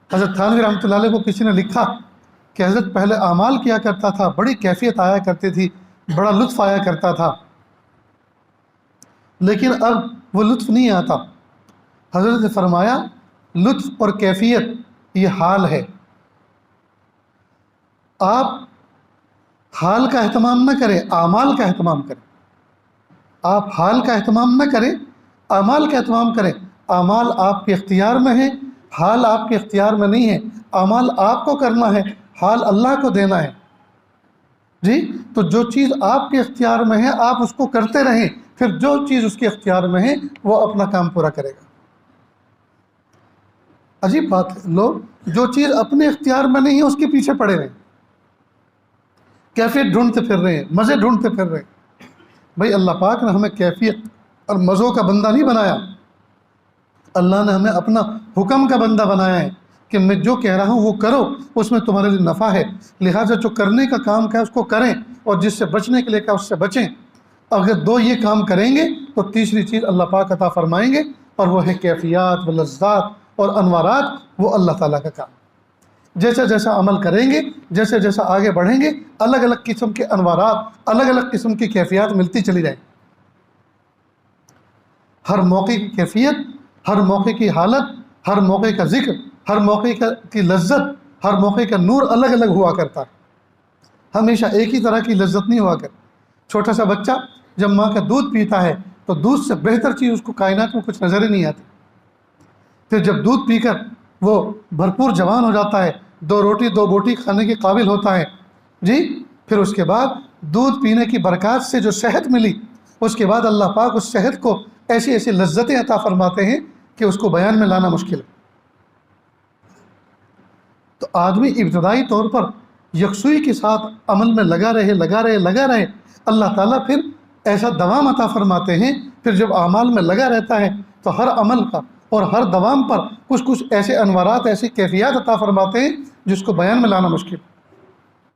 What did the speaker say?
حضرت تھانوی رحمۃ اللہ علیہ کو کسی نے لکھا کہ حضرت پہلے اعمال کیا کرتا تھا، بڑی کیفیت آیا کرتی تھی، بڑا لطف آیا کرتا تھا، لیکن اب وہ لطف نہیں آتا۔ حضرت نے فرمایا لطف اور کیفیت یہ حال ہے، آپ حال کا اہتمام نہ کریں، اعمال کا اہتمام کریں۔ آپ حال کا اہتمام نہ کریں، اعمال کا اہتمام کریں۔ اعمال آپ کے اختیار میں ہیں، حال آپ کے اختیار میں نہیں ہے۔ اعمال آپ کو کرنا ہے، حال اللہ کو دینا ہے۔ جی، تو جو چیز آپ کے اختیار میں ہے آپ اس کو کرتے رہیں، پھر جو چیز اس کے اختیار میں ہے وہ اپنا کام پورا کرے گا۔ عجیب بات ہے، لوگ جو چیز اپنے اختیار میں نہیں ہے اس کے پیچھے پڑے رہے، کیفیت ڈھونڈتے پھر رہے ہیں، مزے ڈھونڈتے پھر رہے ہیں۔ بھائی اللہ پاک نے ہمیں کیفیت اور مزوں کا بندہ نہیں بنایا، اللہ نے ہمیں اپنا حکم کا بندہ بنایا ہے کہ میں جو کہہ رہا ہوں وہ کرو، اس میں تمہارے لیے نفع ہے، لہٰذا جو کرنے کا کام کہا اس کو کریں، اور جس سے بچنے کے لیے کہا اس سے بچیں۔ اگر دو یہ کام کریں گے تو تیسری چیز اللہ پاک عطا فرمائیں گے، اور وہ ہے کیفیات و لذات اور انوارات، وہ اللہ تعالیٰ کا کام۔ جیسا جیسا عمل کریں گے، جیسے جیسا آگے بڑھیں گے، الگ الگ قسم کے انوارات، الگ الگ قسم کی کیفیات ملتی چلی جائیں۔ ہر موقع کی کیفیت، ہر موقع کی حالت، ہر موقع کا ذکر، ہر موقع کی لذت، ہر موقع کا نور الگ الگ ہوا کرتا ہے، ہمیشہ ایک ہی طرح کی لذت نہیں ہوا کرتی۔ چھوٹا سا بچہ جب ماں کا دودھ پیتا ہے تو دودھ سے بہتر چیز اس کو کائنات میں کچھ نظر ہی نہیں آتی۔ پھر جب دودھ پی کر وہ بھرپور جوان ہو جاتا ہے، دو روٹی دو بوٹی کھانے کے قابل ہوتا ہے، جی، پھر اس کے بعد دودھ پینے کی برکات سے جو صحت ملی، اس کے بعد اللہ پاک اس صحت کو ایسی ایسی لذتیں عطا فرماتے ہیں کہ اس کو بیان میں لانا مشکل ہے۔ تو آدمی ابتدائی طور پر یکسوئی کے ساتھ عمل میں لگا رہے، اللہ تعالیٰ پھر ایسا دوام عطا فرماتے ہیں۔ پھر جب اعمال میں لگا رہتا ہے تو ہر عمل کا اور ہر دوام پر کچھ ایسے انوارات، ایسی کیفیات عطا فرماتے ہیں جس کو بیان میں لانا مشکل۔